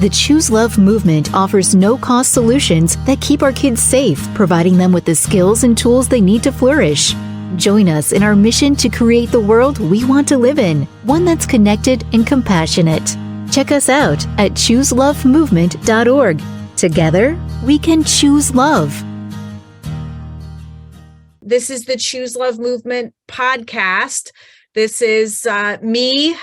The Choose Love movement offers no-cost solutions that keep our kids safe, providing them with the skills and tools they need to flourish. Join us in our mission to create the world we want to live in, one that's connected and compassionate. Check us out at chooselovemovement.org. Together, we can choose love. This is the Choose Love Movement podcast. This is me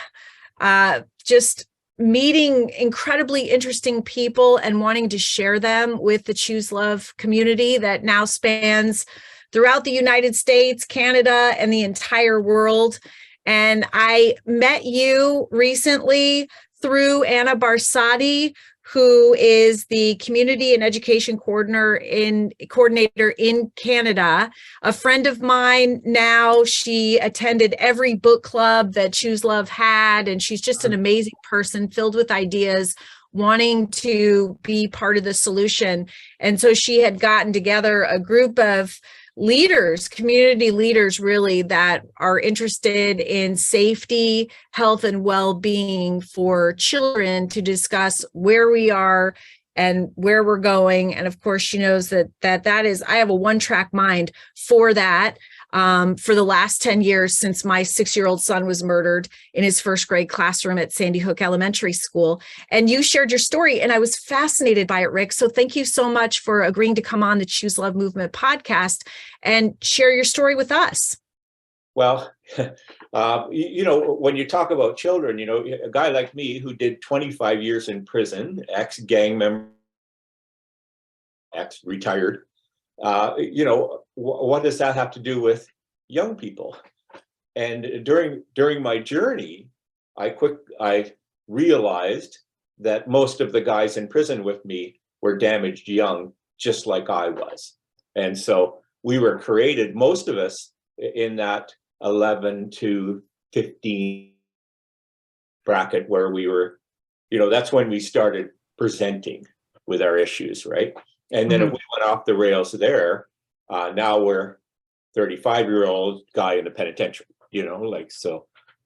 just meeting incredibly interesting people and wanting to share them with the Choose Love community that now spans throughout the United States, Canada, and the entire world. And I met you recently through Anna Barsotti, who is the community and education coordinator in Canada. A friend of mine now. She attended every book club that Choose Love had, and she's just an amazing person filled with ideas, wanting to be part of the solution. And so she had gotten together a group of leaders, community leaders, really, that are interested in safety, health, and well-being for children to discuss where we are and where we're going. And of course, she knows that is, I have a one-track mind for that. For the last 10 years, since my 6-year-old son was murdered in his first grade classroom at Sandy Hook Elementary School. And you shared your story, and I was fascinated by it, Rick. So thank you so much for agreeing to come on the Choose Love Movement podcast and share your story with us. Well, when you talk about children, a guy like me who did 25 years in prison, ex-gang member, ex-retired, what does that have to do with young people? And during my journey, I realized that most of the guys in prison with me were damaged young, just like I was. And so we were created, most of us, in that 11 to 15 bracket where we were, that's when we started presenting with our issues, right? And then if we went off the rails there, now we're 35-year-old guy in the penitentiary,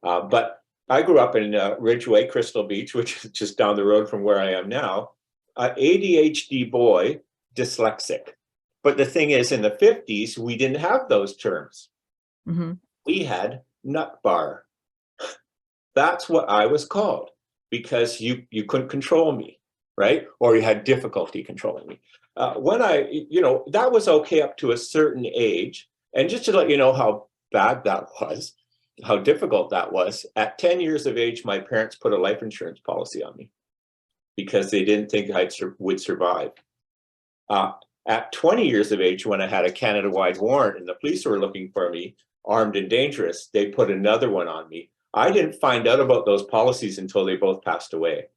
but I grew up in Ridgeway, Crystal Beach, which is just down the road from where I am now, ADHD boy, dyslexic. But the thing is, in the 50s, we didn't have those terms. Mm-hmm. We had nut bar. That's what I was called, because you couldn't control me, right? Or you had difficulty controlling me. When that was okay up to a certain age. And just to let you know how bad that was, how difficult that was, at 10 years of age, my parents put a life insurance policy on me because they didn't think I would survive. At 20 years of age, when I had a Canada-wide warrant and the police were looking for me, armed and dangerous, they put another one on me. I didn't find out about those policies until they both passed away.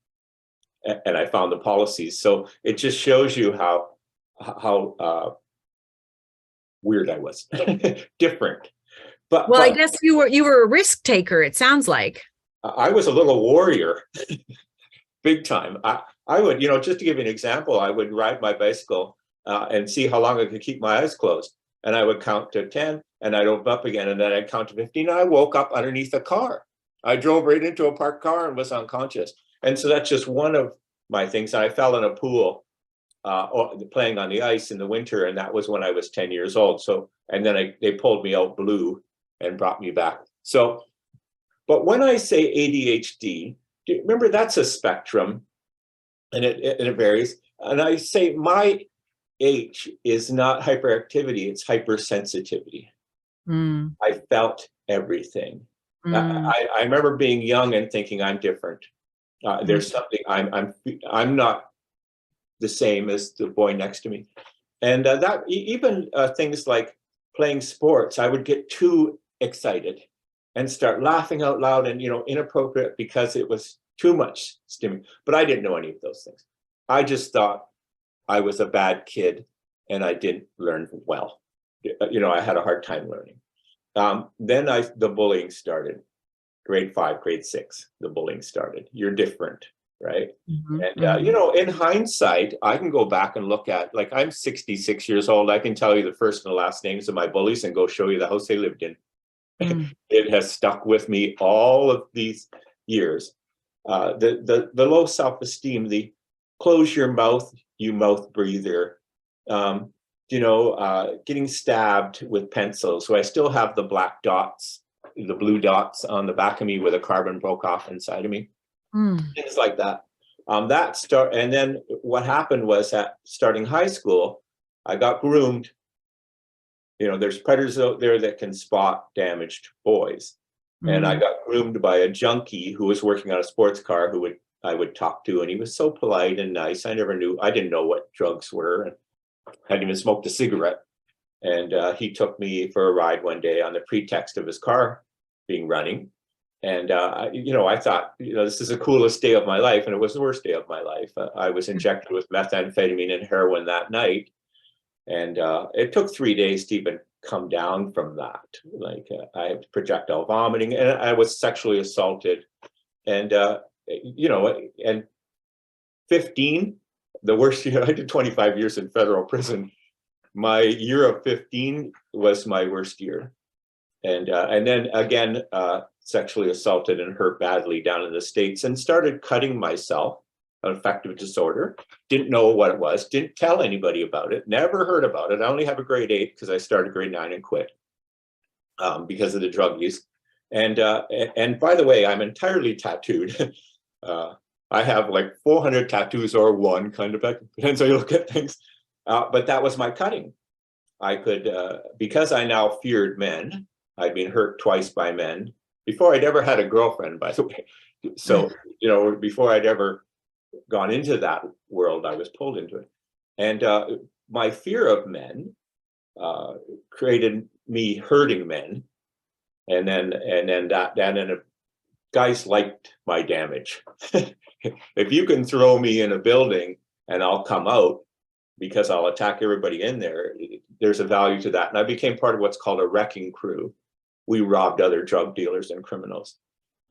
And I found the policies. So it just shows you how weird I was, different. But I guess you were a risk taker, it sounds like. I was a little warrior, big time. I would, just to give you an example, I would ride my bicycle and see how long I could keep my eyes closed. And I would count to 10 and I'd open up again. And then I'd count to 15. And I woke up underneath a car. I drove right into a parked car and was unconscious. And so that's just one of my things. I fell in a pool playing on the ice in the winter, and that was when I was 10 years old. So, and then they pulled me out blue and brought me back. So, but when I say ADHD, remember that's a spectrum, and it varies. And I say my H is not hyperactivity; it's hypersensitivity. I felt everything. I remember being young and thinking I'm different. There's something I'm not the same as the boy next to me, and that even things like playing sports, I would get too excited and start laughing out loud and inappropriate because it was too much stimulus. But I didn't know any of those things. I just thought I was a bad kid and I didn't learn well. I had a hard time learning. Then the bullying started. Grade 5, grade 6, the bullying started. You're different, right? Mm-hmm. And, in hindsight, I can go back and look at, like, I'm 66 years old. I can tell you the first and the last names of my bullies and go show you the house they lived in. It has stuck with me all of these years. The low self-esteem, the close your mouth, you mouth breather. Getting stabbed with pencils. So I still have the black dots, the blue dots on the back of me where the carbon broke off inside of me. Things like that. And then what happened was that starting high school, I got groomed. There's predators out there that can spot damaged boys. And I got groomed by a junkie who was working on a sports car I would talk to, and he was so polite and nice. I didn't know what drugs were, and hadn't even smoked a cigarette. And he took me for a ride one day on the pretext of his car being running. And, I thought, this is the coolest day of my life. And it was the worst day of my life. I was injected with methamphetamine and heroin that night. And it took 3 days to even come down from that. I had projectile vomiting, and I was sexually assaulted. And, and 15, the worst year, I did 25 years in federal prison. My year of 15 was my worst year. And then again, sexually assaulted and hurt badly down in the States, and started cutting myself, an affective disorder. Didn't know what it was, didn't tell anybody about it, never heard about it. I only have a grade 8 because I started grade 9 and quit because of the drug use. And by the way, I'm entirely tattooed. I have like 400 tattoos or one, kind of, depends how you look at things. But that was my cutting. I could, because I now feared men, I'd been hurt twice by men before I'd ever had a girlfriend, by the way. So, before I'd ever gone into that world, I was pulled into it. And my fear of men created me hurting men. And then guys liked my damage. If you can throw me in a building and I'll come out because I'll attack everybody in there, there's a value to that. And I became part of what's called a wrecking crew. We robbed other drug dealers and criminals.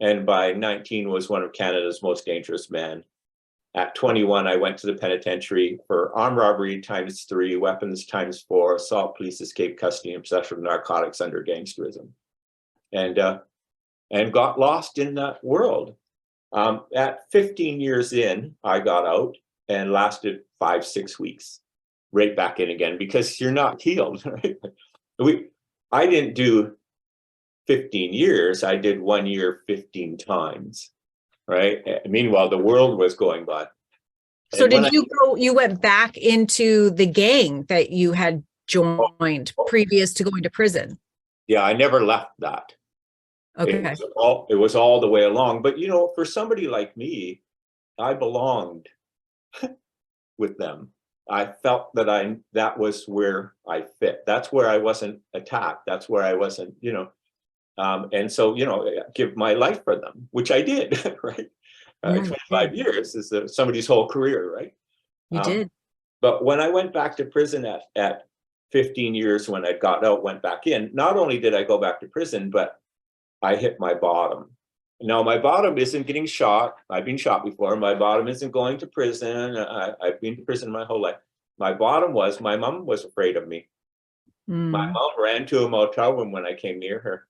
And by 19 was one of Canada's most dangerous men. At 21, I went to the penitentiary for armed robbery ×3, weapons ×4, assault, police escape, custody, and possession of narcotics under gangsterism. And got lost in that world. At 15 years in, I got out and lasted 5-6 weeks, right back in again, because you're not healed. Right? I didn't do 15 years. I did 1 year 15 times. Right. Meanwhile, the world was going by. So you went back into the gang that you had joined previous to going to prison? Yeah, I never left that. Okay. It was all the way along. But, for somebody like me, I belonged with them. I felt that was where I fit. That's where I wasn't attacked. That's where I wasn't, and so, give my life for them, which I did, right? 25 years is somebody's whole career, right? You did. But when I went back to prison at 15 years, when I got out, went back in, not only did I go back to prison, but I hit my bottom. Now, my bottom isn't getting shot. I've been shot before. My bottom isn't going to prison. I've been to prison my whole life. My bottom was my mom was afraid of me. My mom ran to a motel room when I came near her.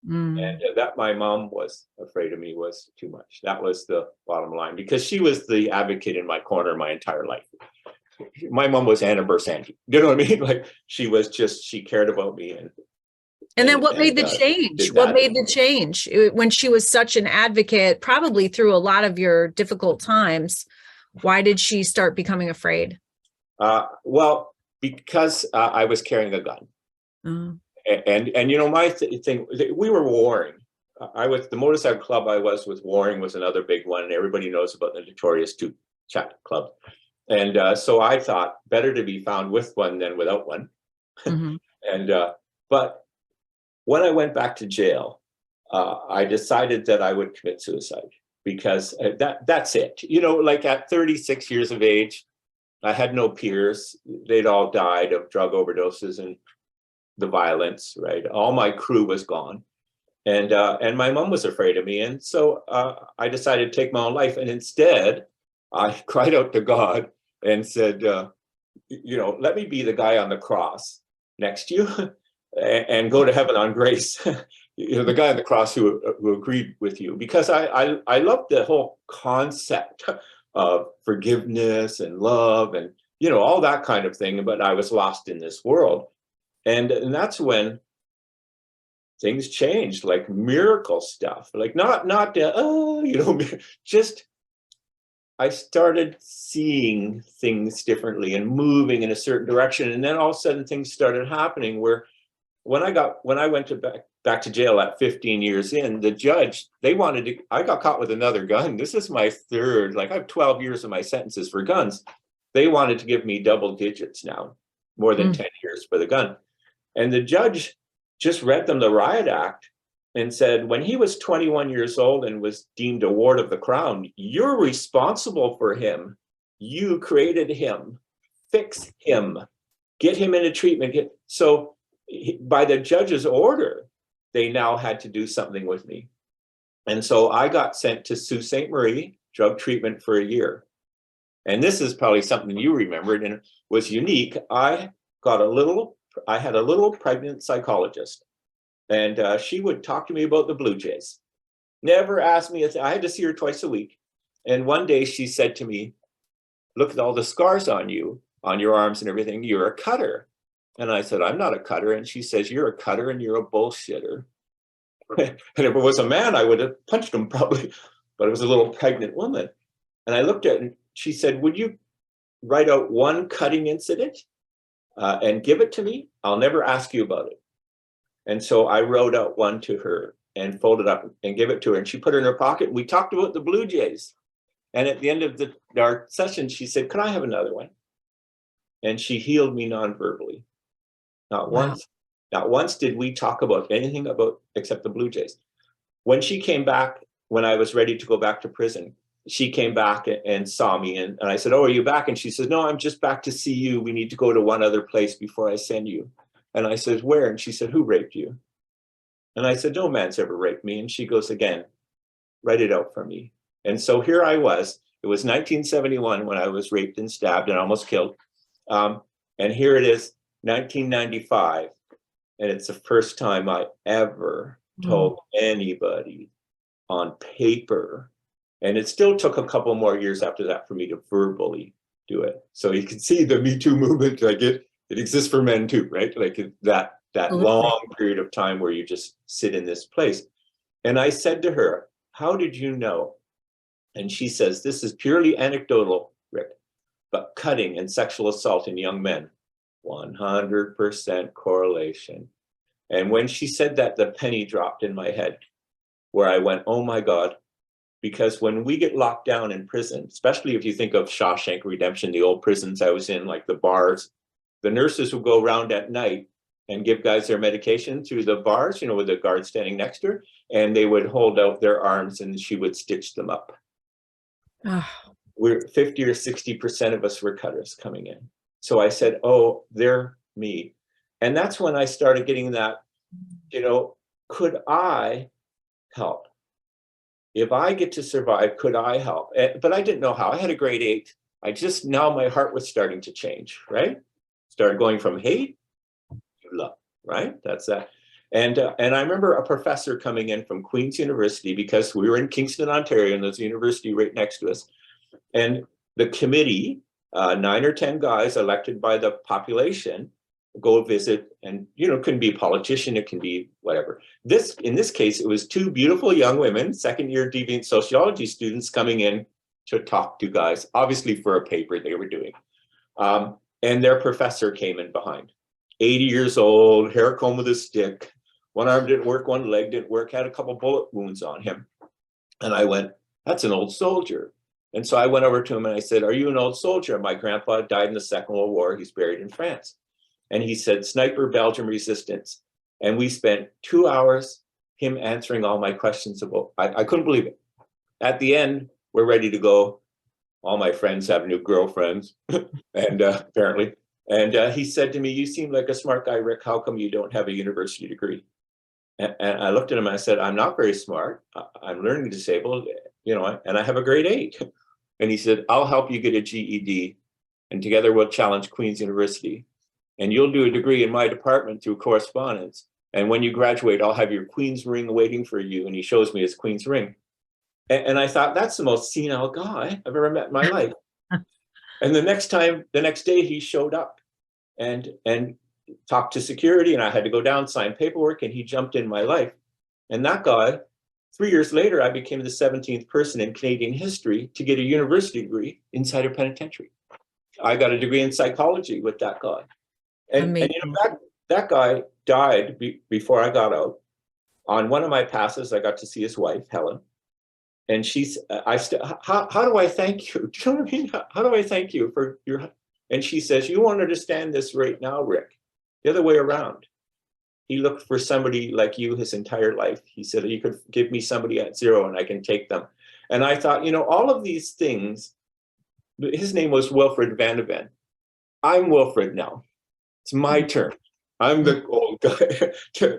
And that my mom was afraid of me was too much. That was the bottom line, because she was the advocate in my corner my entire life. My mom was Anna Bursanti. You know what I mean? Like, she cared about me. And then what made the change? What made the change when she was such an advocate, probably through a lot of your difficult times? Why did she start becoming afraid? Well, because I was carrying a gun. And my thing, we were warring. The motorcycle club I was with, warring was another big one. And everybody knows about the notorious two chat club. And so I thought better to be found with one than without one. But when I went back to jail, I decided that I would commit suicide, because that's it. Like at 36 years of age, I had no peers. They'd all died of drug overdoses and the violence, right? All my crew was gone. And my mom was afraid of me. And so I decided to take my own life. And instead, I cried out to God and said, let me be the guy on the cross next to you and go to heaven on grace. The guy on the cross who agreed with you, because I love the whole concept of forgiveness and love and, all that kind of thing. But I was lost in this world. And that's when things changed, like miracle stuff, like not, just I started seeing things differently and moving in a certain direction. And then all of a sudden things started happening where when I went back to jail at 15 years in, the judge, I got caught with another gun. This is my third, like I have 12 years of my sentences for guns. They wanted to give me double digits now, more than 10 years for the gun. And the judge just read them the riot act and said, when he was 21 years old and was deemed a ward of the crown, you're responsible for him. You created him, fix him, get him into treatment. So by the judge's order, they now had to do something with me. And so I got sent to Sault Ste. Marie, drug treatment for a year. And this is probably something you remembered and was unique. I had a little pregnant psychologist, and she would talk to me about the Blue Jays. Never asked me, I had to see her twice a week. And one day she said to me, look at all the scars on you, on your arms and everything, you're a cutter. And I said, I'm not a cutter. And she says, you're a cutter and you're a bullshitter. And if it was a man, I would have punched him probably, but it was a little pregnant woman. And I looked at her and she said, would you write out one cutting incident and give it to me? I'll never ask you about it. And so I wrote out one to her and folded up and gave it to her. And she put it in her pocket. And we talked about the Blue Jays. And at the end of our session, she said, could I have another one? And she healed me non-verbally. Not once did we talk about anything except the Blue Jays. When she came back, when I was ready to go back to prison, she came back and saw me. And I said, oh, are you back? And she said, no, I'm just back to see you. We need to go to one other place before I send you. And I said, where? And she said, who raped you? And I said, no man's ever raped me. And she goes, again, write it out for me. And so here I was. It was 1971 when I was raped and stabbed and almost killed. And here it is, 1995. And it's the first time I ever told anybody on paper. And it still took a couple more years after that for me to verbally do it. So you can see the Me Too movement, like it exists for men too, right? Like that long period of time where you just sit in this place. And I said to her, how did you know? And she says, this is purely anecdotal, Rick, but cutting and sexual assault in young men, 100% correlation. And when she said that, the penny dropped in my head where I went, oh my God. Because when we get locked down in prison, especially if you think of Shawshank Redemption, the old prisons I was in, like the bars, the nurses would go around at night and give guys their medication through the bars, with the guard standing next to her, and they would hold out their arms and she would stitch them up. We're 50 or 60% of us were cutters coming in. So I said, oh, they're me. And that's when I started getting that, could I help? If I get to survive, could I help? But I didn't know how. I had a grade 8. Now my heart was starting to change, right? Started going from hate to love, right? That's that. And I remember a professor coming in from Queen's University, because we were in Kingston, Ontario, and there's a university right next to us. And the committee, 9 or 10 guys elected by the population, go visit, and it can be a politician, it can be whatever. In this case, it was 2 beautiful young women, second-year deviant sociology students, coming in to talk to guys, obviously for a paper they were doing. And their professor came in behind, 80 years old, hair comb with a stick, one arm didn't work, one leg didn't work, had a couple bullet wounds on him. And I went, that's an old soldier. And so I went over to him and I said, are you an old soldier? My grandpa died in the Second World War. He's buried in France. And he said, Sniper, Belgium resistance. And we spent 2 hours, him answering all my questions about, I couldn't believe it. At the end, we're ready to go. All my friends have new girlfriends, and apparently. And he said to me, you seem like a smart guy, Rick. How come you don't have a university degree? And I looked at him and I said, I'm not very smart. I'm learning disabled, and I have a grade 8. And he said, I'll help you get a GED, and together we'll challenge Queen's University. And you'll do a degree in my department through correspondence. And when you graduate, I'll have your Queen's ring waiting for you. And he shows me his Queen's ring. And I thought, that's the most senile guy I've ever met in my life. And the next day he showed up and talked to security, and I had to go down, sign paperwork, and he jumped in my life. And that guy, 3 years later, I became the 17th person in Canadian history to get a university degree inside a penitentiary. I got a degree in psychology with that guy. And you know, that guy died before I got out. On one of my passes, I got to see his wife, Helen. And she's, how do I thank you? Do you know what I mean? How do I thank you for your, and she says, you won't understand this right now, Rick. The other way around. He looked for somebody like you his entire life. He said, you could give me somebody at zero and I can take them. And I thought, you know, all of these things, his name was Wilfred Van de Ven. I'm Wilfred now. It's my turn. I'm the old guy,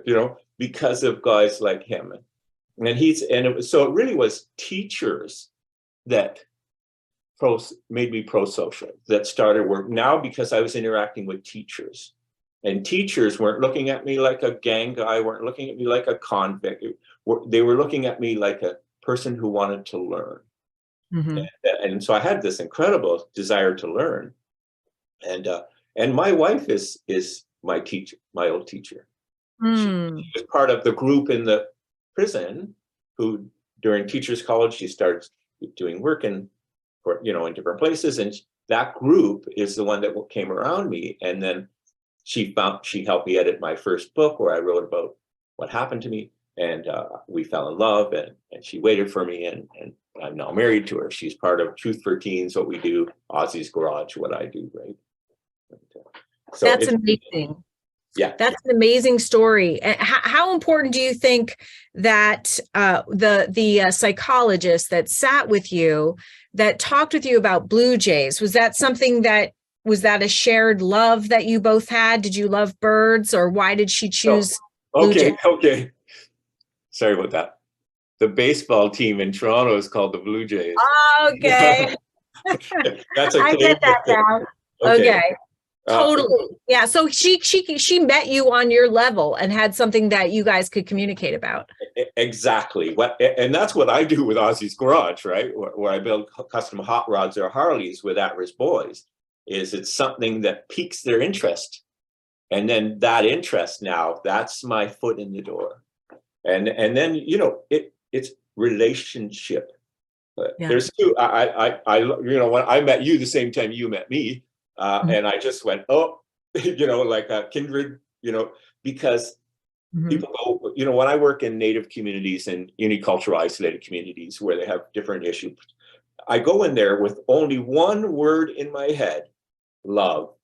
you know, because of guys like him. And so it really was teachers that made me pro-social, that started work now, because I was interacting with teachers. And teachers weren't looking at me like a gang guy, weren't looking at me like a convict. They were looking at me like a person who wanted to learn. Mm-hmm. And so I had this incredible desire to learn. And my wife is my teacher, my old teacher. She was part of the group in the prison who, during Teachers College, she started doing work in different places. And that group is the one that came around me. And then she helped me edit my first book, where I wrote about what happened to me. And we fell in love, and she waited for me, and I'm now married to her. She's part of Truth for Teens, what we do, Ozzy's Garage, what I do, right? So that's amazing. Yeah, that's an amazing story. How important do you think that the psychologist that sat with you, that talked with you about Blue Jays, was that a shared love that you both had? Did you love birds, or why did she choose? Okay. Sorry about that. The baseball team in Toronto is called the Blue Jays. Okay. That's a I get that down. Okay. Totally. Yeah. So she met you on your level and had something that you guys could communicate about. Exactly. And that's what I do with Ozzy's Garage, right? Where I build custom hot rods or Harleys with at-risk boys. It's something that piques their interest. And then that interest, now that's my foot in the door. And then, you know, it's relationship. Yeah. There's two, when I met you the same time you met me, and I just went, like a kindred, because people go, when I work in Native communities and unicultural isolated communities where they have different issues, I go in there with only one word in my head: love.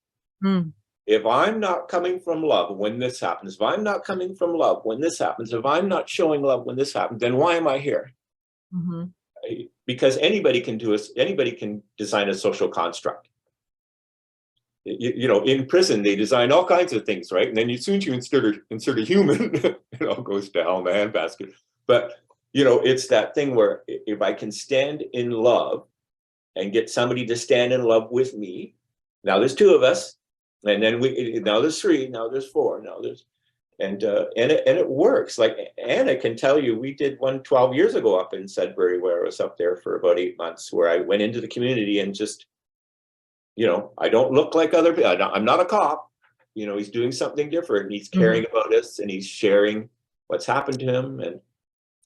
If I'm not coming from love when this happens, if I'm not coming from love when this happens, if I'm not showing love when this happens, then why am I here? Because anybody can design a social construct. In prison, they design all kinds of things, right? And then as soon as you insert a human, it all goes to hell in the handbasket. But, it's that thing where if I can stand in love and get somebody to stand in love with me, now there's two of us, and then now there's three, now there's four, now there's, and it works. Like Anna can tell you, we did one 12 years ago up in Sudbury, where I was up there for about 8 months, where I went into the community and just, I don't look like other people. I'm not a cop. He's doing something different. He's caring about us, and he's sharing what's happened to him.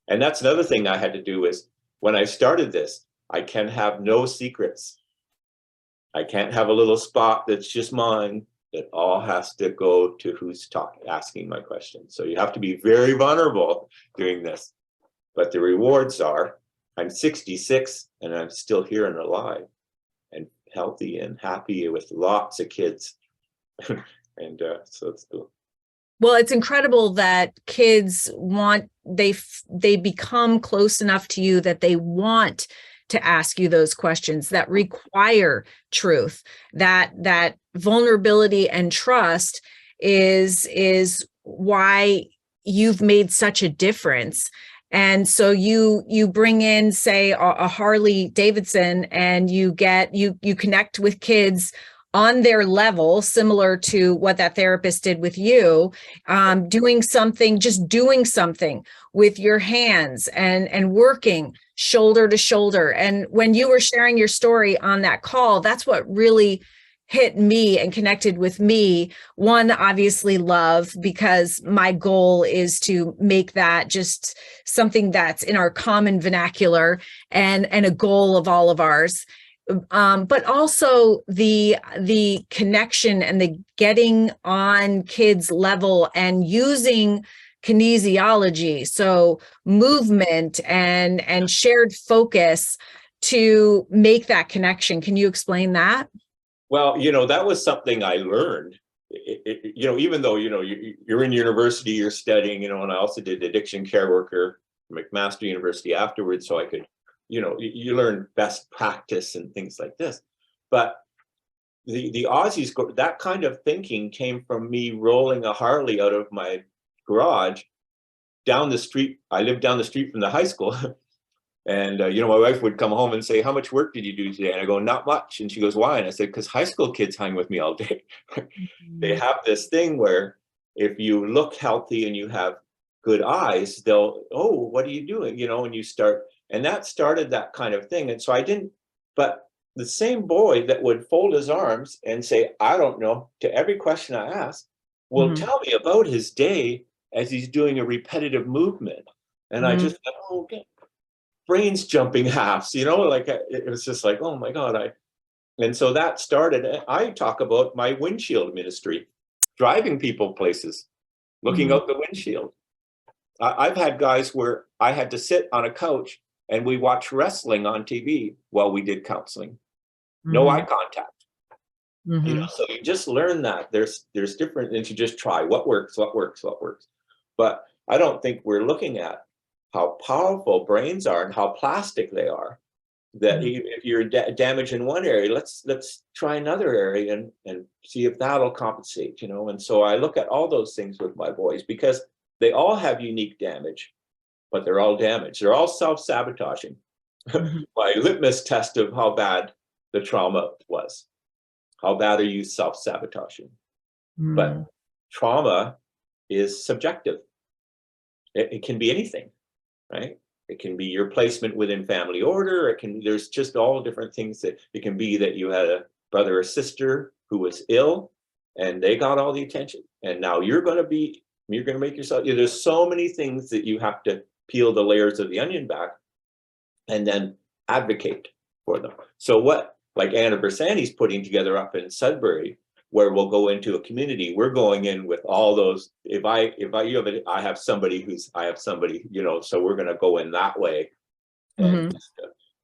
And that's another thing I had to do is, when I started this, I can have no secrets. I can't have a little spot that's just mine. It all has to go to who's asking my questions. So you have to be very vulnerable doing this. But the rewards are, I'm 66 and I'm still here and alive and healthy and happy with lots of kids. And so it's cool. Well, it's incredible that kids they become close enough to you that they want to ask you those questions that require truth. That vulnerability and trust is why you've made such a difference. And so you bring in, say, a Harley Davidson, and you connect with kids on their level, similar to what that therapist did with you, doing something with your hands and working shoulder to shoulder. And when you were sharing your story on that call, that's what really hit me and connected with me. One, obviously love, because my goal is to make that just something that's in our common vernacular and a goal of all of ours. But also the connection and the getting on kids' level and using kinesiology, so movement and shared focus to make that connection. Can you explain that? Well, that was something I learned. Even though you're in university, you're studying, and I also did addiction care worker at McMaster University afterwards, so I could, you learn best practice and things like this. But the Aussies, that kind of thinking came from me rolling a Harley out of my garage down the street. I lived down the street from the high school. And, my wife would come home and say, how much work did you do today? And I go, not much. And she goes, why? And I said, because high school kids hang with me all day. They have this thing where if you look healthy and you have good eyes, they'll, oh, what are you doing? And you start, and that started that kind of thing. And so I didn't, but the same boy that would fold his arms and say, I don't know, to every question I ask, will tell me about his day as he's doing a repetitive movement. And I just thought, oh, okay. Brains jumping halves, like it was just like, oh my God. And so that started, I talk about my windshield ministry, driving people places, looking out the windshield. I've had guys where I had to sit on a couch and we watch wrestling on TV while we did counseling. No eye contact. So you just learn that there's different, and you just try what works. But I don't think we're looking at how powerful brains are and how plastic they are, that if you're damaged in one area, let's try another area and see if that'll compensate, And so I look at all those things with my boys because they all have unique damage, but they're all damaged. They're all self-sabotaging. My litmus test of how bad the trauma was. How bad are you self-sabotaging? But trauma is subjective. It can be anything. Right? It can be your placement within family order. There's just all different things that it can be, that you had a brother or sister who was ill and they got all the attention. And now you're going to make yourself, there's so many things that you have to peel the layers of the onion back and then advocate for them. So what, like Anna Bersani's putting together up in Sudbury, where we'll go into a community, we're going in with all those, I have somebody, so we're going to go in that way. And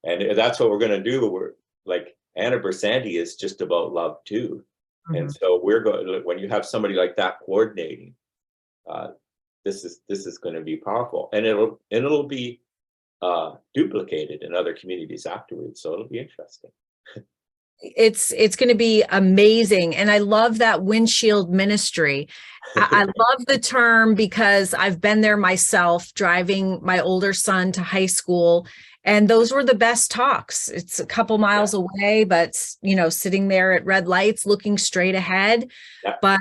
that's what we're going to do. We're like, Anna Bersani is just about love too. And so we're going, when you have somebody like that coordinating, this is going to be powerful, and it'll be duplicated in other communities afterwards. So it'll be interesting. It's going to be amazing. And I love that windshield ministry. I love the term because I've been there myself, driving my older son to high school. And those were the best talks. It's a couple miles away, but, sitting there at red lights, looking straight ahead. Yeah. But,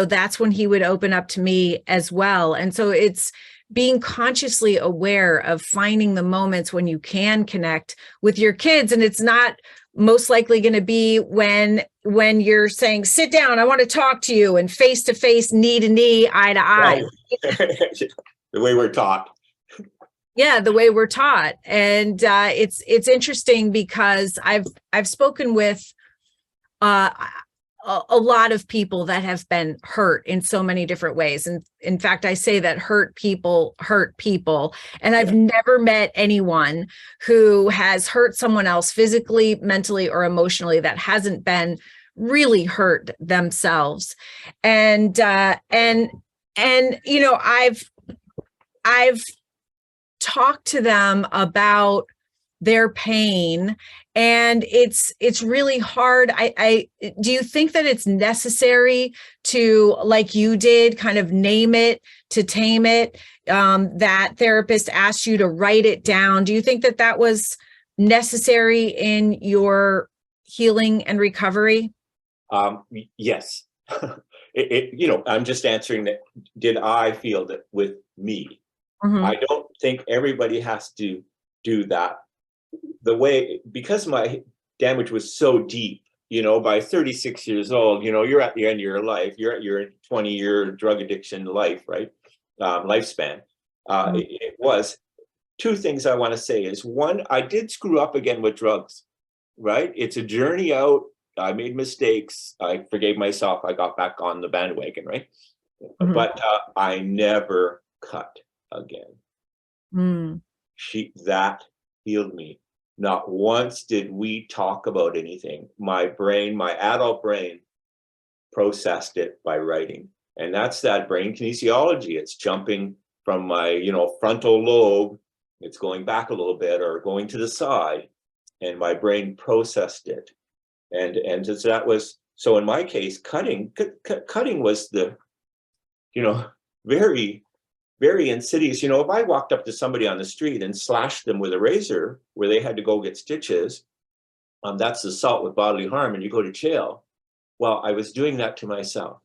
that's when he would open up to me as well. And so it's being consciously aware of finding the moments when you can connect with your kids. And it's not most likely going to be when you're saying, sit down, I want to talk to you, and face to face, knee to knee, eye to eye. The way we're taught. Yeah, the way we're taught. And it's interesting because I've spoken with a lot of people that have been hurt in so many different ways. And in fact, I say that hurt people. And I've never met anyone who has hurt someone else physically, mentally, or emotionally that hasn't been really hurt themselves. And I've talked to them about their pain, and it's really hard. Do you think that it's necessary to, like you did, kind of name it to tame it? That therapist asked you to write it down. Do you think that was necessary in your healing and recovery? Yes. I'm just answering that. Did I feel that with me? I don't think everybody has to do that the way, because my damage was so deep, by 36 years old, you're at the end of your life, you're at your 20-year drug addiction life, right? Lifespan. It was two things I want to say is, one, I did screw up again with drugs, right? It's a journey out. I made mistakes. I forgave myself. I got back on the bandwagon, right? Mhm. But I never cut again. Mm. That healed me. Not once did we talk about anything. My brain, my adult brain, processed it by writing. And that's that brain kinesiology. It's jumping from my, frontal lobe. It's going back a little bit or going to the side. And my brain processed it. And so that was, so in my case, cutting was the, very, very insidious. If I walked up to somebody on the street and slashed them with a razor where they had to go get stitches, that's assault with bodily harm and you go to jail. Well, I was doing that to myself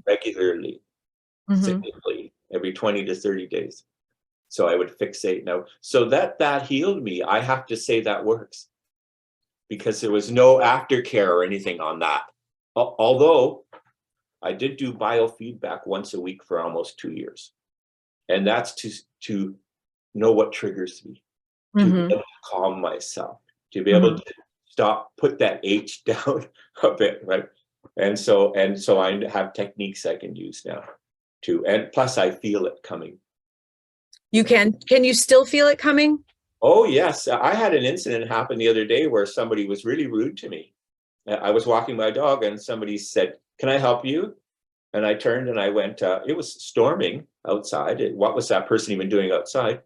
regularly, cyclically, every 20 to 30 days. So I would fixate now. So that healed me. I have to say that works, because there was no aftercare or anything on that. Although I did do biofeedback once a week for almost 2 years. And that's to know what triggers me, to be able to calm myself, to be able to put that H down a bit, right? And so I have techniques I can use now too. And plus I feel it coming. Can you still feel it coming? Oh, yes. I had an incident happen the other day where somebody was really rude to me. I was walking my dog and somebody said, "Can I help you?" And I turned and I went, it was storming outside. What was that person even doing outside?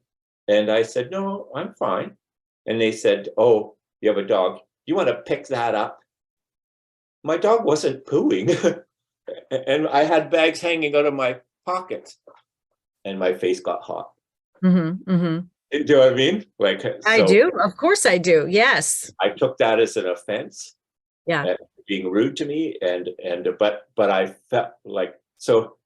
And I said, "No, I'm fine." And they said, "Oh, you have a dog. You want to pick that up?" My dog wasn't pooing. And I had bags hanging out of my pockets and my face got hot. Do you know what I mean? I do. Of course I do. Yes. I took that as an offense. Yeah. Being rude to me, but I felt like, so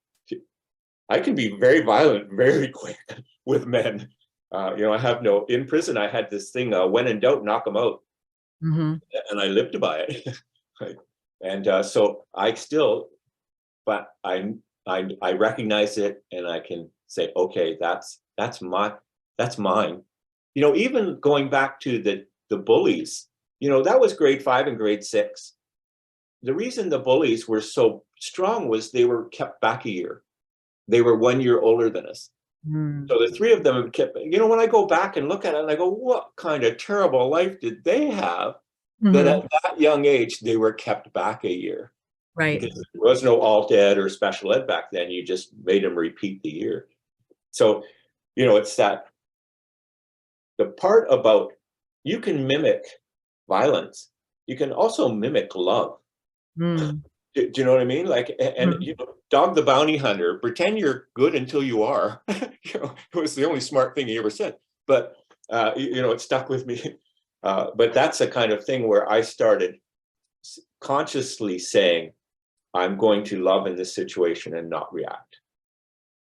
I can be very violent very quick with men. I have in prison I had this thing, when in doubt, knock them out. And I lived by it. Right? And so I still, but I recognize it and I can say, okay, that's mine. Even going back to the bullies, that was grade 5 and grade 6. The reason the bullies were so strong was they were kept back a year. They were 1 year older than us. So the three of them kept, when I go back and look at it and I go, what kind of terrible life did they have that at that young age, they were kept back a year? Right. Because there was no alt ed or special ed back then. You just made them repeat the year. So, it's that the part about, you can mimic violence. You can also mimic love. Do you know what I mean? Dog the Bounty Hunter, pretend you're good until you are. It was the only smart thing he ever said. But, it stuck with me. But that's the kind of thing where I started consciously saying, I'm going to love in this situation and not react.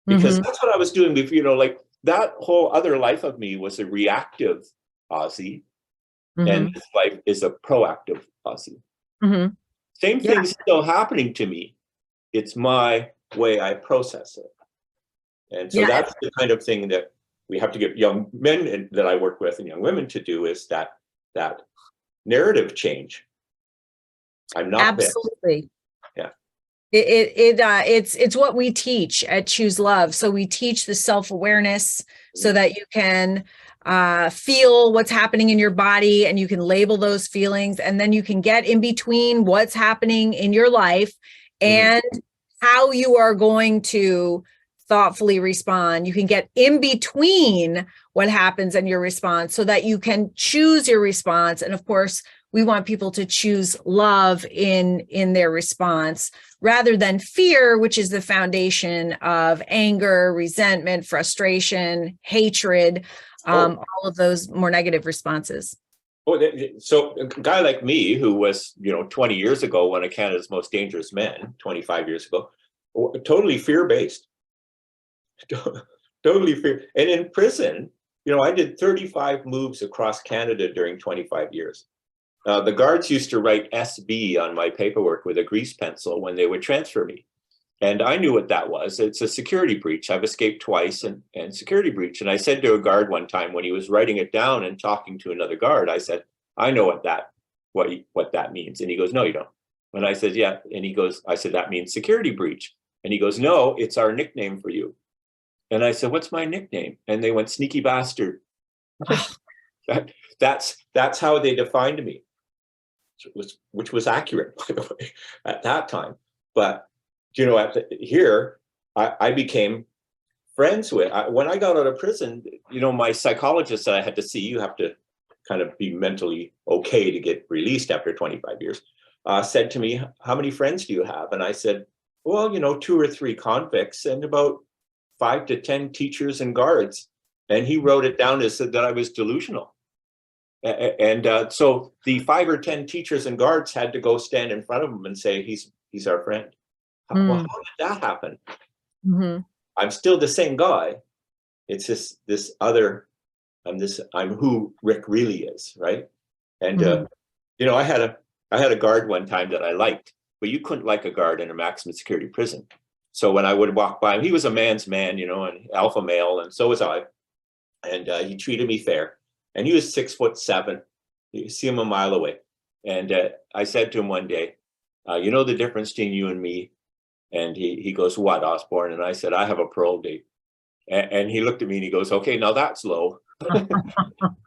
Because that's what I was doing before, that whole other life of me was a reactive Aussie. And this life is a proactive Aussie. Same thing's still happening to me. It's my way I process it. And so that's the kind of thing that we have to get young men that I work with and young women to do, is that narrative change. I'm not absolutely. Yeah. It's what we teach at Choose Love. So we teach the self-awareness so that you can feel what's happening in your body and you can label those feelings, and then you can get in between what's happening in your life and how you are going to thoughtfully respond. You can get in between what happens and your response so that you can choose your response. And of course, we want people to choose love in their response rather than fear, which is the foundation of anger, resentment, frustration, hatred, all of those more negative responses. So a guy like me, who was, 20 years ago, one of Canada's most dangerous men, 25 years ago, totally fear-based. Totally fear. And in prison, I did 35 moves across Canada during 25 years. The guards used to write SB on my paperwork with a grease pencil when they would transfer me. And I knew what that was. It's a security breach. I've escaped twice and security breach. And I said to a guard one time when he was writing it down and talking to another guard, I said, I know what that means. And he goes, no, you don't. And I said, yeah. And he goes, I said, that means security breach. And he goes, no, it's our nickname for you. And I said, what's my nickname? And they went, sneaky bastard. That's how they defined me, which was accurate, by the way, at that time. But here, I became friends with. When I got out of prison, my psychologist that I had to see, you have to kind of be mentally okay to get released after 25 years, said to me, how many friends do you have? And I said, well, 2 or 3 convicts and about 5 to 10 teachers and guards. And he wrote it down as that I was delusional. And so the 5 or 10 teachers and guards had to go stand in front of him and say, he's our friend. Well, how did that happen? Mm-hmm. I'm still the same guy. It's just this other, I'm who Rick really is, right? And I had a guard one time that I liked, but you couldn't like a guard in a maximum security prison. So when I would walk by him, he was a man's man, and alpha male, and so was I. And he treated me fair. And he was 6'7". You see him a mile away. And I said to him one day, the difference between you and me? And he goes, what, Osborne? And I said, I have a parole date. And he looked at me and he goes, okay, now that's low.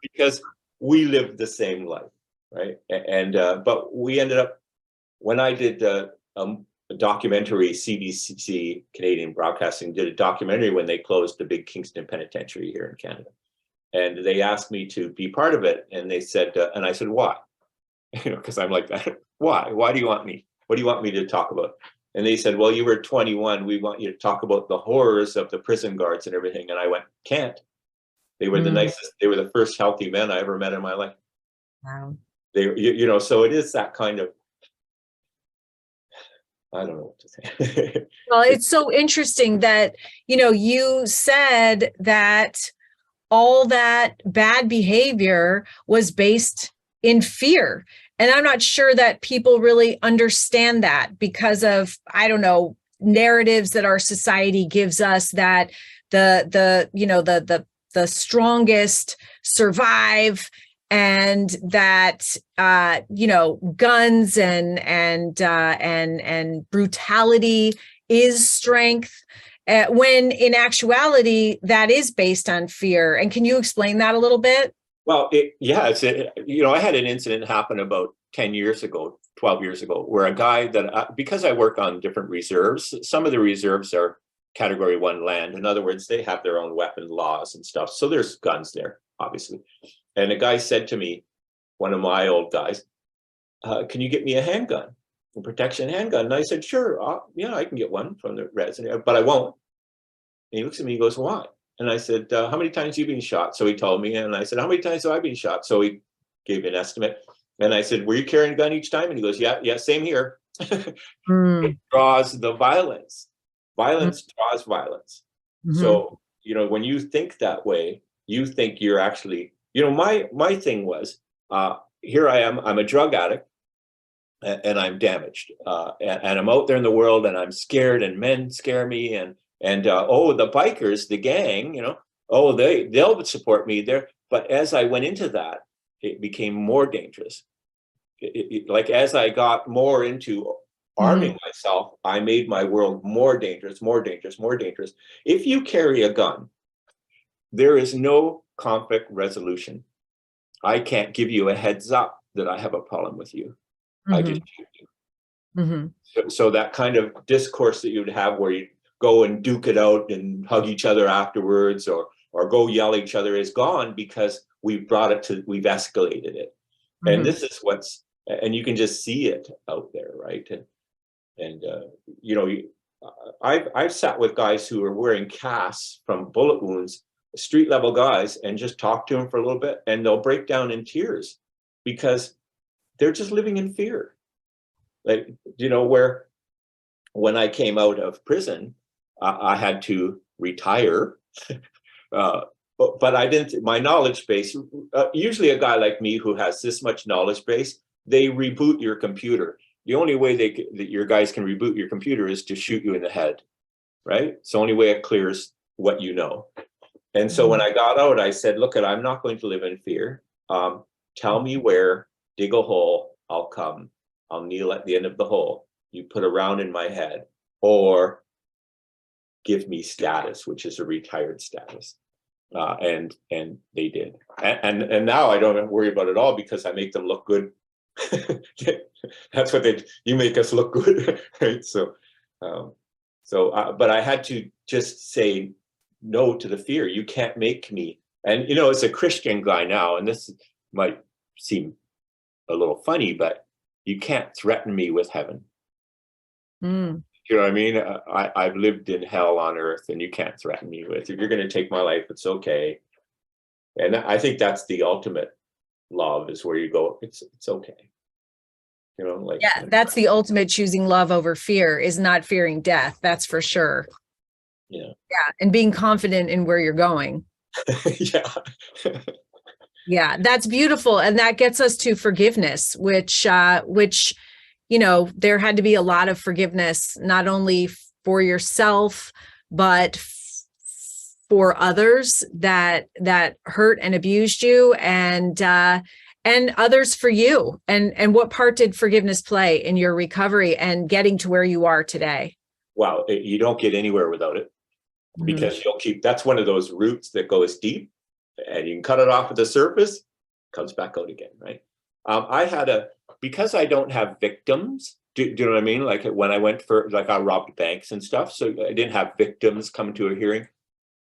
Because we lived the same life, right? And but we ended up, when I did a documentary, CBC, Canadian Broadcasting, did a documentary when they closed the big Kingston Penitentiary here in Canada. And they asked me to be part of it. And they said, and I said, why? Because I'm like that. Why? Why do you want me? What do you want me to talk about? And they said, well, you were 21. We want you to talk about the horrors of the prison guards and everything. And I went, can't. They were the nicest. They were the first healthy men I ever met in my life. Wow. So it is that kind of, I don't know what to say. Well, it's so interesting that, you said that all that bad behavior was based in fear. And I'm not sure that people really understand that because of, I don't know, narratives that our society gives us that the strongest survive, and that guns and brutality is strength, when in actuality that is based on fear. And can you explain that a little bit? Well, I had an incident happen about 10 years ago, 12 years ago, where a guy that, because I work on different reserves, some of the reserves are Category 1 land. In other words, they have their own weapon laws and stuff. So there's guns there, obviously. And a guy said to me, one of my old guys, can you get me a handgun, a protection handgun? And I said, sure, I can get one from the resident, but I won't. And he looks at me, he goes, why? And I said, how many times have you been shot? So he told me, and I said, how many times have I been shot? So he gave an estimate. And I said, were you carrying a gun each time? And he goes, yeah, same here. It draws the violence. Violence draws violence. So, when you think that way, you think you're actually, my thing was, here I am, I'm a drug addict, and I'm damaged. And I'm out there in the world and I'm scared, and men scare me, and the bikers, the gang, they'll support me there. But as I went into that, it became more dangerous. Like as I got more into arming myself, I made my world more dangerous, more dangerous, more dangerous. If you carry a gun, there is no conflict resolution. I can't give you a heads up that I have a problem with you. I just shoot you. So that kind of discourse that you'd have where you go and duke it out and hug each other afterwards, or go yell at each other, is gone, because we've escalated it. And this is and you can just see it out there, right? And I've sat with guys who are wearing casts from bullet wounds, street level guys, and just talk to them for a little bit, and they'll break down in tears because they're just living in fear. Like, where when I came out of prison, I had to retire but I didn't, my knowledge base, usually a guy like me who has this much knowledge base, they reboot your computer. The only way that your guys can reboot your computer is to shoot you in the head, right? It's the only way it clears what you know. And so when I got out, I said, look, I'm not going to live in fear. Tell me where, dig a hole, I'll come. I'll kneel at the end of the hole. You put a round in my head, or give me status, which is a retired status. And they did. And now I don't worry about it all because I make them look good. That's what you make us look good, right? So, but I had to just say no to the fear. You can't make me. And, you know, as a Christian guy now, and this might seem a little funny, but you can't threaten me with heaven. You know what I mean? I've lived in hell on earth, and you can't threaten me with, if you're going to take my life, it's okay. And I think that's the ultimate love, is where you go, it's okay. You know, like, yeah, that's the ultimate, choosing love over fear, is not fearing death. That's for sure. Yeah. Yeah. And being confident in where you're going. Yeah. Yeah, that's beautiful. And that gets us to forgiveness, which, you know, there had to be a lot of forgiveness, not only for yourself, but for others that hurt and abused you, and others for you. And what part did forgiveness play in your recovery and getting to where you are today? Wow, you don't get anywhere without it, because that's one of those roots that goes deep, and you can cut it off at the surface, comes back out again, right? Because I don't have victims, do you know what I mean? Like when I went I robbed banks and stuff, so I didn't have victims come to a hearing.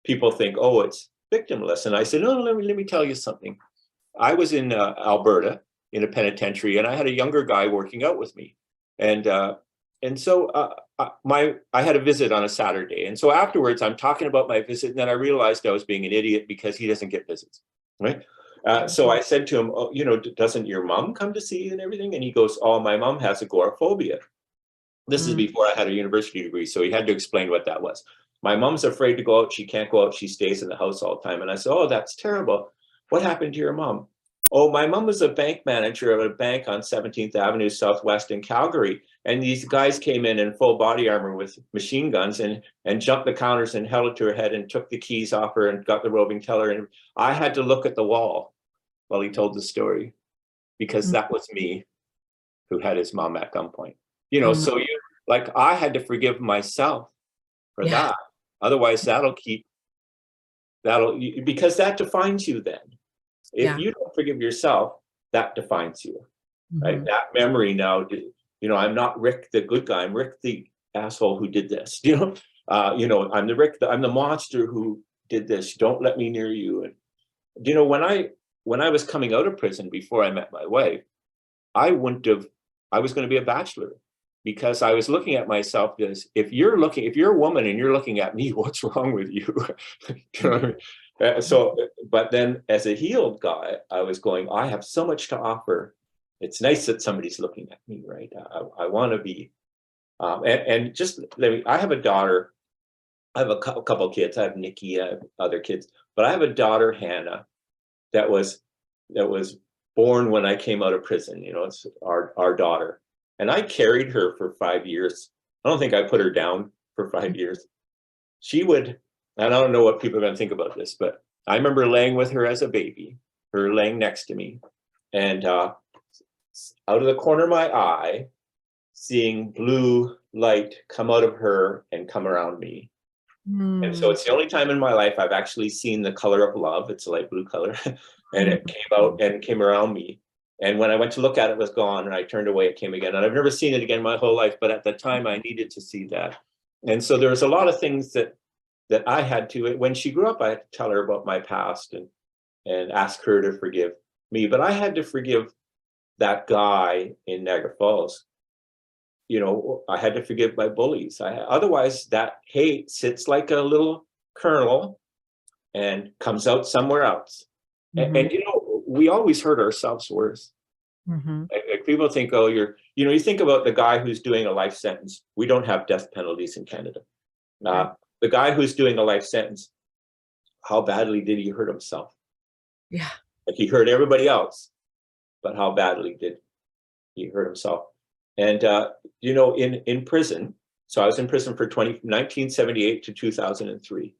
People think, oh, it's victimless. And I said, no, let me tell you something. I was in Alberta in a penitentiary, and I had a younger guy working out with me. And so I had a visit on a Saturday. And so afterwards, I'm talking about my visit, and then I realized I was being an idiot because he doesn't get visits, right? So I said to him, oh, you know, doesn't your mom come to see you and everything? And he goes, oh, my mom has agoraphobia. This is before I had a university degree, so he had to explain what that was. My mom's afraid to go out. She can't go out. She stays in the house all the time. And I said, oh, that's terrible. What happened to your mom? Oh, my mom was a bank manager of a bank on 17th Avenue Southwest in Calgary. And these guys came in full body armor with machine guns and jumped the counters and held it to her head and took the keys off her and got the roving teller. And I had to look at the wall while he told the story, because that was me who had his mom at gunpoint. You know, so I had to forgive myself for that. Otherwise, because that defines you then. If you don't forgive yourself, that defines you, right? That memory now, you know, I'm not Rick the good guy. I'm Rick the asshole who did this. You know, I'm the monster who did this. Don't let me near you. And you know, when I was coming out of prison before I met my wife, I was going to be a bachelor, because I was looking at myself as, if you're a woman and you're looking at me, what's wrong with you? You know what I mean? So, but then as a healed guy, I was going, I have so much to offer. It's nice that somebody's looking at me, right? I want to be, and just I have a daughter. I have a couple kids. I have Nikki, I have other kids, but I have a daughter, Hannah, that was born when I came out of prison. You know, it's our daughter, and I carried her for 5 years. I don't think I put her down for 5 years. She would. And I don't know what people are going to think about this, but I remember laying with her as a baby, her laying next to me, and out of the corner of my eye, seeing blue light come out of her and come around me. And so it's the only time in my life I've actually seen the color of love. It's a light blue color. And it came out and came around me. And when I went to look at it, it was gone. And I turned away, it came again. And I've never seen it again my whole life. But at the time, I needed to see that. And so there was a lot of things that I had to, when she grew up, I had to tell her about my past and ask her to forgive me. But I had to forgive that guy in Niagara Falls. You know, I had to forgive my bullies. Otherwise, that hate sits like a little kernel and comes out somewhere else. And you know, we always hurt ourselves worse. Like people think, oh, you think about the guy who's doing a life sentence. We don't have death penalties in Canada. The guy who's doing a life sentence, how badly did he hurt himself? Yeah. Like he hurt everybody else, but how badly did he hurt himself? And in prison, so I was in prison for 1978 to 2003.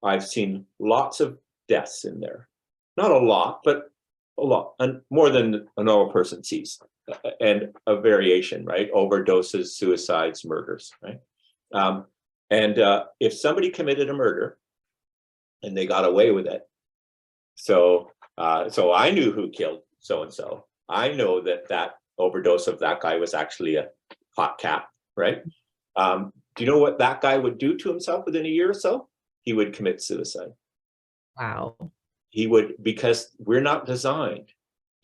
I've seen lots of deaths in there. Not a lot, but a lot, and more than a normal person sees, and a variation, right? Overdoses, suicides, murders, right? And if somebody committed a murder and they got away with it, so I knew who killed so and so. I know that overdose of that guy was actually a hot cat, right? Do you know what that guy would do to himself within a year or so? He would commit suicide. Wow. He would, because we're not designed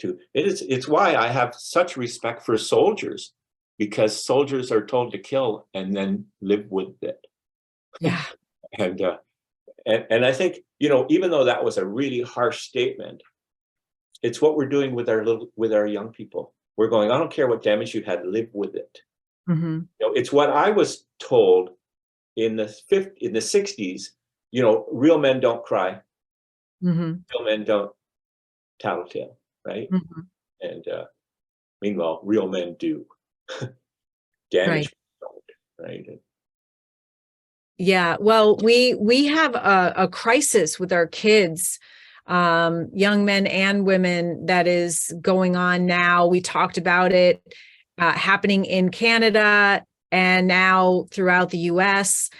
to. It's why I have such respect for soldiers, because soldiers are told to kill and then live with it. Yeah. And I think, even though that was a really harsh statement, it's what we're doing with our young people. We're going, I don't care what damage you had, live with it. Mm-hmm. It's what I was told in the 60s. Real men don't cry. Mm-hmm. Real men don't tattletale, right? Mm-hmm. And meanwhile, real men do. Damage don't, right? Yeah. Well, we have a crisis with our kids, young men and women, that is going on now. We talked about it happening in Canada and now throughout the US.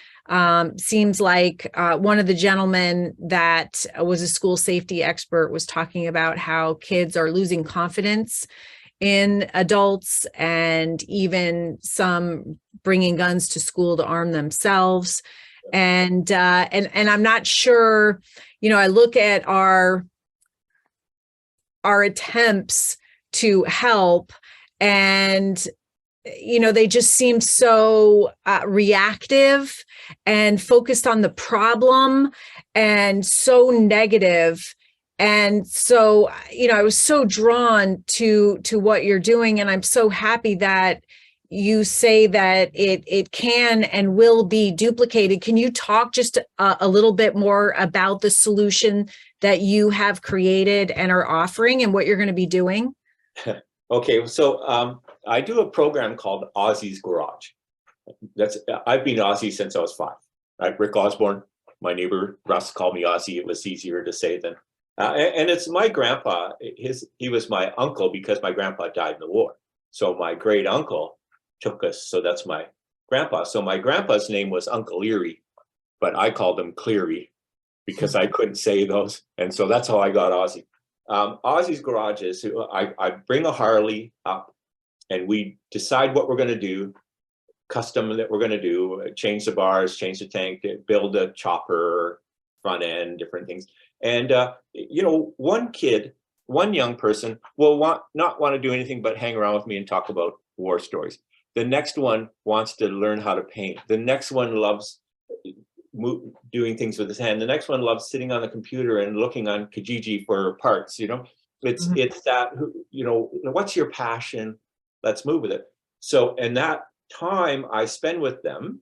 Seems like one of the gentlemen that was a school safety expert was talking about how kids are losing confidence in adults, and even some bringing guns to school to arm themselves. And I'm not sure, I look at our attempts to help, and they just seem so reactive and focused on the problem and so negative. And so, I was so drawn to what you're doing, and I'm so happy that you say that it can and will be duplicated. Can you talk just a little bit more about the solution that you have created and are offering and what you're going to be doing? Okay, so I do a program called Ozzy's Garage. I've been Ozzy since I was 5. Right, Rick Osborne, my neighbor Russ called me Ozzy. It was easier to say than. And it's my grandpa. He was my uncle because my grandpa died in the war. So my great uncle took us. So that's my grandpa. So my grandpa's name was Uncle Erie, but I called him Cleary because I couldn't say those. And so that's how I got Ozzy. Ozzy's Garage is I bring a Harley up and we decide what we're going to do, custom that we're going to do, change the bars, change the tank, build a chopper, front end, different things. And, one young person will not want to do anything but hang around with me and talk about war stories. The next one wants to learn how to paint. The next one loves doing things with his hand. The next one loves sitting on the computer and looking on Kijiji for parts. It's that, what's your passion? Let's move with it. So, and that time I spend with them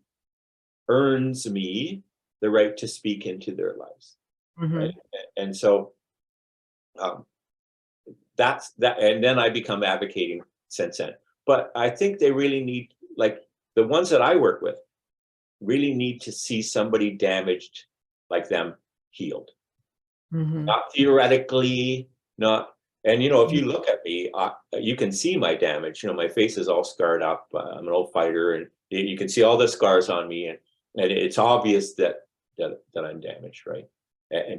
earns me the right to speak into their lives. Mm-hmm. Right? And so that's that. And then I become advocating since then. But I think they really need, like the ones that I work with, really need to see somebody damaged like them healed. Mm-hmm. Not theoretically, not. And, if you look at me, you can see my damage. My face is all scarred up. I'm an old fighter, and you can see all the scars on me. And it's obvious that I'm damaged, right?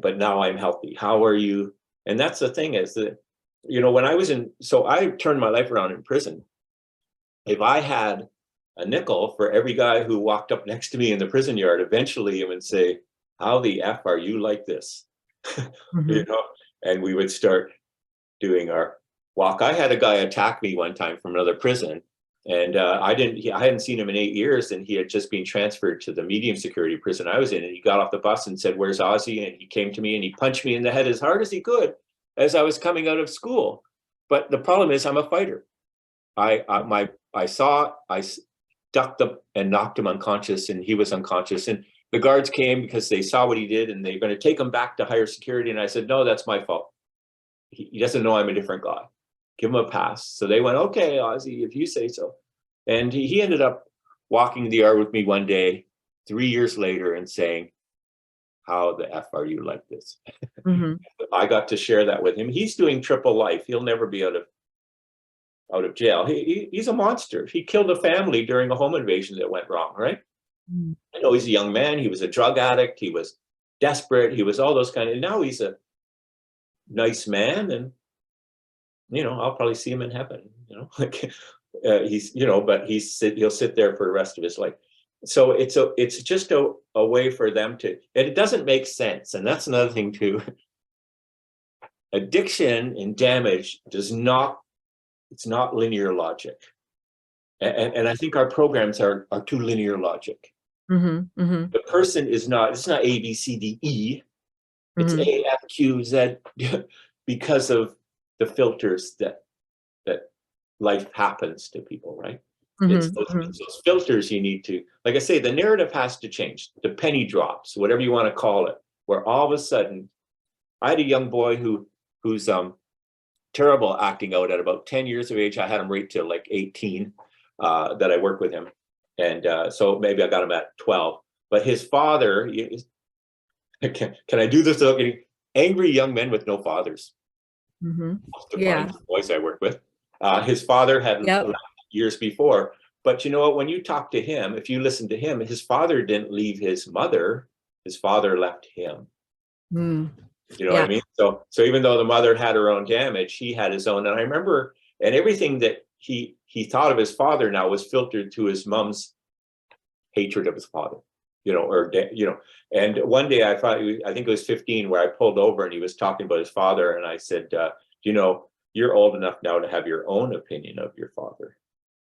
But now I'm healthy. How are you? And that's the thing is that, when I was so I turned my life around in prison. If I had a nickel for every guy who walked up next to me in the prison yard, eventually I would say, how the F are you like this? Mm-hmm. And we would start doing our walk. I had a guy attack me one time from another prison, and I hadn't seen him in 8 years, and he had just been transferred to the medium security prison I was in. And he got off the bus and said, "Where's Ozzy?" And he came to me and he punched me in the head as hard as he could as I was coming out of school. But the problem is, I'm a fighter. I ducked him and knocked him unconscious, and he was unconscious. And the guards came because they saw what he did and they're going to take him back to higher security. And I said, no, that's my fault. He doesn't know I'm a different guy. Give him a pass. So they went, okay, Ozzy, if you say so. And he ended up walking the yard with me one day, 3 years later, and saying, how the F are you like this? Mm-hmm. I got to share that with him. He's doing triple life. He'll never be out of jail. He's a monster. He killed a family during a home invasion that went wrong, right? Mm. I know he's a young man. He was a drug addict. He was desperate. He was all those kind of, now he's a nice man. And, I'll probably see him in heaven, like he's, but he'll sit there for the rest of his life. So it's just a way for them to, and it doesn't make sense. And that's another thing too. Addiction and damage it's not linear logic. And I think our programs are too linear logic. Mm-hmm, mm-hmm. The person it's not A, B, C, D, E. It's mm-hmm. A, F, Q, Z, because of the filters that life happens to people, right? Mm-hmm. It's those filters you need to, like I say, the narrative has to change. The penny drops, whatever you want to call it, where all of a sudden, I had a young boy who's terrible acting out at about 10 years of age. I had him right till like 18 that I worked with him. And so maybe I got him at 12. But his father, can I do this without getting angry young men with no fathers? Mm-hmm. Most of my boys I work with. His father had left years before. But you know what? When you talk to him, if you listen to him, his father didn't leave his mother. His father left him. Mm. You know what I mean? So even though the mother had her own damage, he had his own. And I remember, and everything that he thought of his father now was filtered to his mom's hatred of his father, and one day I think it was 15 where I pulled over and he was talking about his father. And I said, you're old enough now to have your own opinion of your father.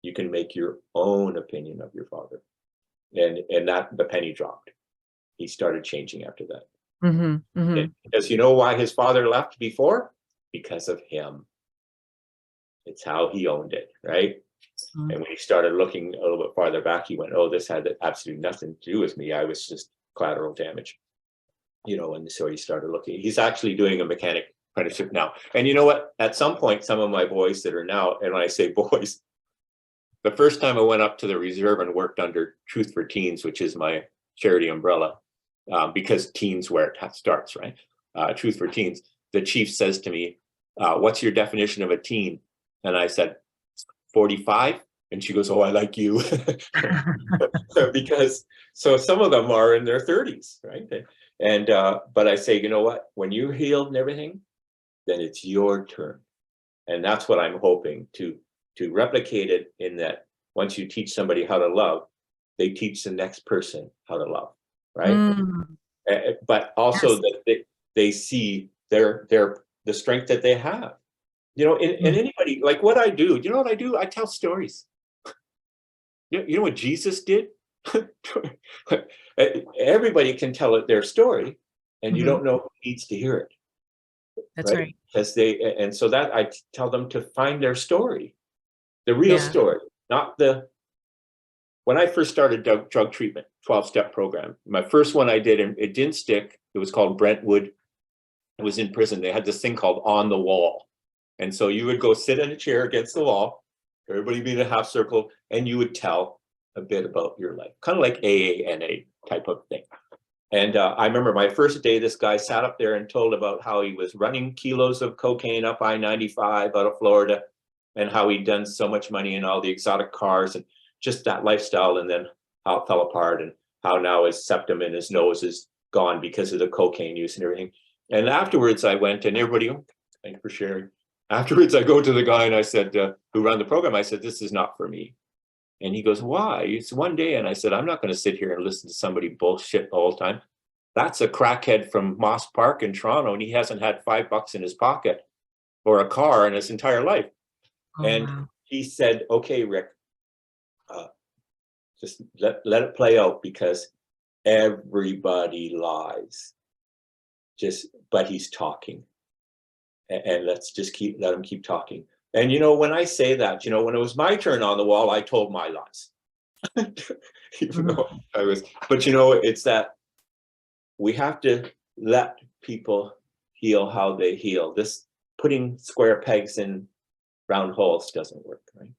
You can make your own opinion of your father. And that the penny dropped. He started changing after that. Mm-hmm, mm-hmm. Because you know why his father left before? Because of him. It's how he owned it, right? Mm-hmm. And when he started looking a little bit farther back, he went, oh, this had absolutely nothing to do with me. I was just collateral damage. And so he started looking. He's actually doing a mechanic apprenticeship now. And you know what? At some point, some of my boys that are now, and when I say boys, the first time I went up to the reserve and worked under Truth for Teens, which is my charity umbrella, because teens where it starts, right? Truth for Teens. The chief says to me, what's your definition of a teen? And I said, 45. And she goes, oh, I like you. Because so some of them are in their 30s, right? And but I say, you know what? When you're healed and everything, then it's your turn. And that's what I'm hoping to replicate it, in that once you teach somebody how to love, they teach the next person how to love, right? Mm. But also that they see the strength that they have. And anybody, like what I do, you know what I do? I tell stories. You know what Jesus did? Everybody can tell their story, and you don't know who needs to hear it. That's right. Because and so that I tell them to find their story, the real story, not when I first started drug treatment, 12-step program, my first one I did, and it didn't stick. It was called Brentwood. It was in prison. They had this thing called On the Wall. And so you would go sit in a chair against the wall, everybody be in a half circle, and you would tell a bit about your life, kind of like AANA type of thing. And I remember my first day, this guy sat up there and told about how he was running kilos of cocaine up I-95 out of Florida, and how he'd done so much money in all the exotic cars and just that lifestyle, and then how it fell apart, and how now his septum in his nose is gone because of the cocaine use and everything. And afterwards I went, and everybody, thank you for sharing. Afterwards, I go to the guy and I said, who ran the program, I said, this is not for me. And he goes, why? It's one day. And I said, I'm not going to sit here and listen to somebody bullshit the whole time. That's a crackhead from Moss Park in Toronto, and he hasn't had $5 in his pocket or a car in his entire life. Oh, and wow. He said, okay, Rick, just let it play out, because everybody lies. But he's talking. And let's just let him keep talking. And when I say that, when it was my turn on the wall, I told my lies. even though I was, but it's that we have to let people heal how they heal. This putting square pegs in round holes doesn't work, right?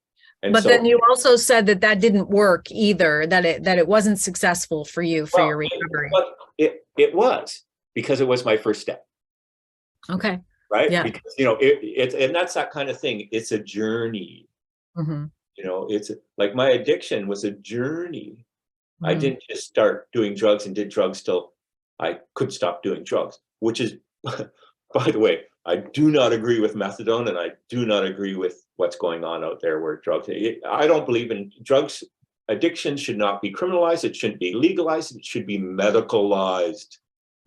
And but so, then you also said that didn't work either, that it wasn't successful for you for your recovery. It was, because it was my first step. Okay. Right. Yeah. Because, it's, and that's that kind of thing. It's a journey. Mm-hmm. It's like my addiction was a journey. Mm-hmm. I didn't just start doing drugs and did drugs till I could stop doing drugs, which is, by the way, I do not agree with methadone, and I do not agree with what's going on out there where drugs, I don't believe in drugs. Addiction should not be criminalized. It shouldn't be legalized. It should be medicalized.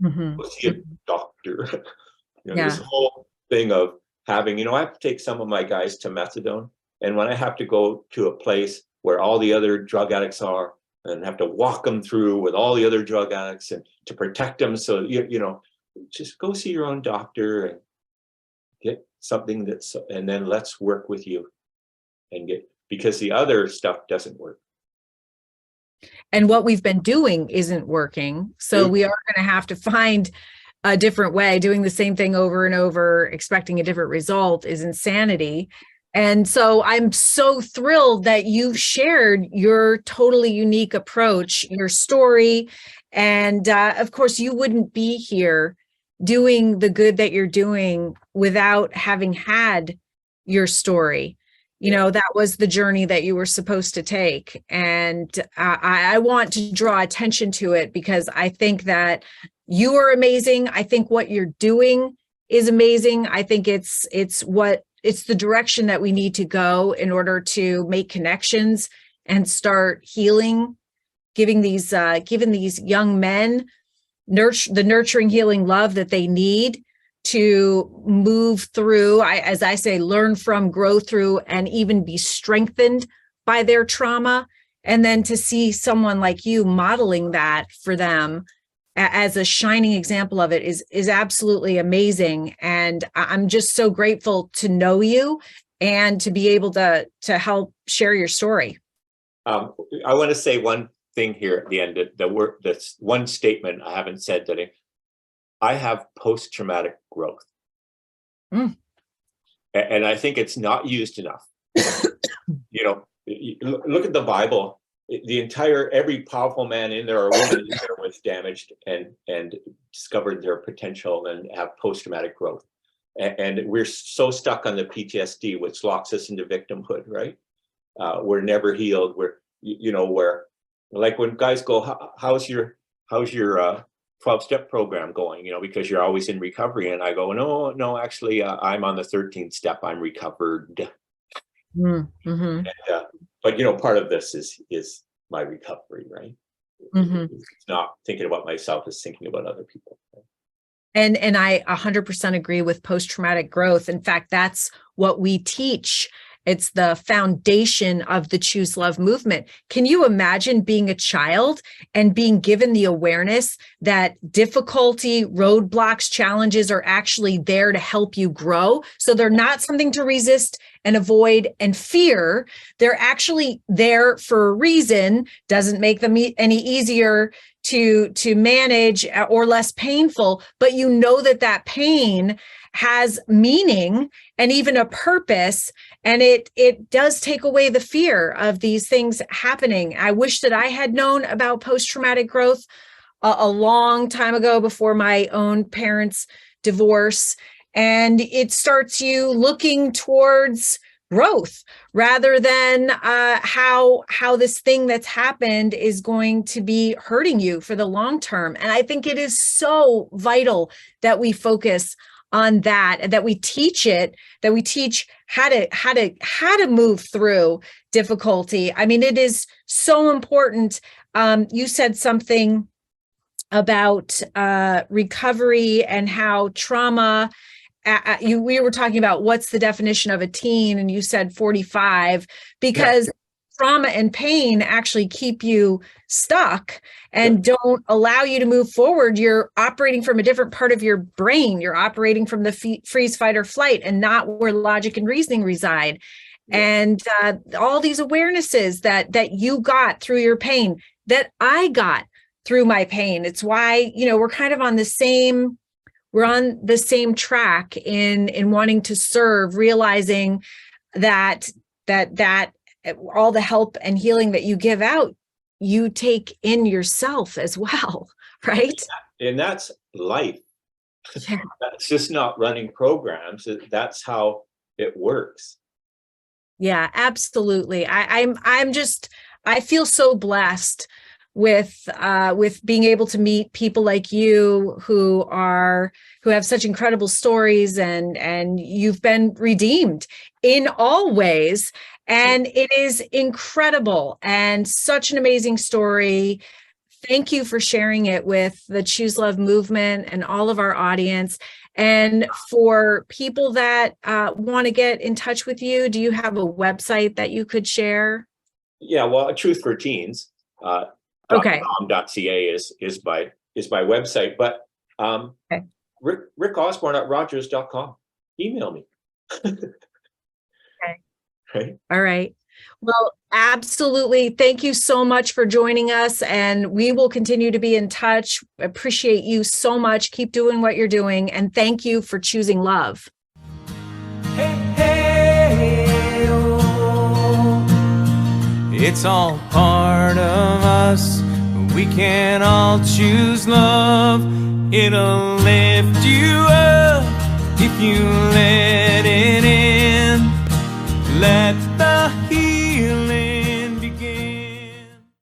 Mm-hmm. Go see a doctor. Yeah. This whole thing of having, I have to take some of my guys to methadone. And when I have to go to a place where all the other drug addicts are and have to walk them through with all the other drug addicts and to protect them. So, just go see your own doctor and get something and then let's work with you and because the other stuff doesn't work. And what we've been doing isn't working. So we are going to have to find a different way. Doing the same thing over and over, expecting a different result is insanity. And so I'm so thrilled that you've shared your totally unique approach, your story. And of course, you wouldn't be here doing the good that you're doing without having had your story. That was the journey that you were supposed to take. And I want to draw attention to it because I think that you are amazing. I think what you're doing is amazing. I think it's the direction that we need to go in order to make connections and start healing, giving these young men the nurturing, healing love that they need to move through, as I say, learn from, grow through, and even be strengthened by their trauma. And then to see someone like you modeling that for them as a shining example of it is absolutely amazing. And I'm just so grateful to know you and to be able to help share your story. I want to say one thing here at the end, that's one statement I haven't said today. I have post-traumatic growth. And I think it's not used enough. Look at the Bible. Every powerful man in there or woman in there was damaged and discovered their potential and have post-traumatic growth. And we're so stuck on the PTSD, which locks us into victimhood, right? We're never healed. We're like when guys go, how's your 12-step program going? Because you're always in recovery. And I go, no, actually, I'm on the 13th step. I'm recovered. Mm-hmm. And, but part of this is my recovery, right? Mm-hmm. It's not thinking about myself, it's thinking about other people. And I 100% agree with post-traumatic growth. In fact, that's what we teach. It's the foundation of the Choose Love movement. Can you imagine being a child and being given the awareness that difficulty, roadblocks, challenges are actually there to help you grow? So they're not something to resist and avoid and fear. They're actually there for a reason. Doesn't make them any easier to manage or less painful, but that pain has meaning and even a purpose. And it does take away the fear of these things happening. I wish that I had known about post-traumatic growth a long time ago, before my own parents' divorce. And it starts you looking towards growth rather than how this thing that's happened is going to be hurting you for the long term. And I think it is so vital that we focus on that, and that we teach how to move through difficulty. I mean, it is so important. You said something about recovery and how trauma. We were talking about what's the definition of a teen, and you said 45, because trauma and pain actually keep you stuck and don't allow you to move forward. You're operating from a different part of your brain. You're operating from the freeze, fight, or flight, and not where logic and reasoning reside. And all these awarenesses that you got through your pain, that I got through my pain. It's why, we're kind of on the same track in wanting to serve, realizing that all the help and healing that you give out, you take in yourself as well, right? And that's life. Yeah. That's just not running programs. That's how it works. Yeah, absolutely. I feel so blessed with being able to meet people like you who have such incredible stories, and you've been redeemed in all ways. And it is incredible and such an amazing story. Thank you for sharing it with the Choose Love movement and all of our audience. And for people that want to get in touch with you, do you have a website that you could share? Yeah, well, Truth for Teens. Okay. .ca is my website, but Okay. Rick Osborne at Rogers.com. Email me. Okay. Right. All right. Well, absolutely. Thank you so much for joining us, and we will continue to be in touch. Appreciate you so much. Keep doing what you're doing, and thank you for choosing love. Hey, hey, oh. It's all part of us. We can all choose love. It'll lift you up if you let it in. Let the healing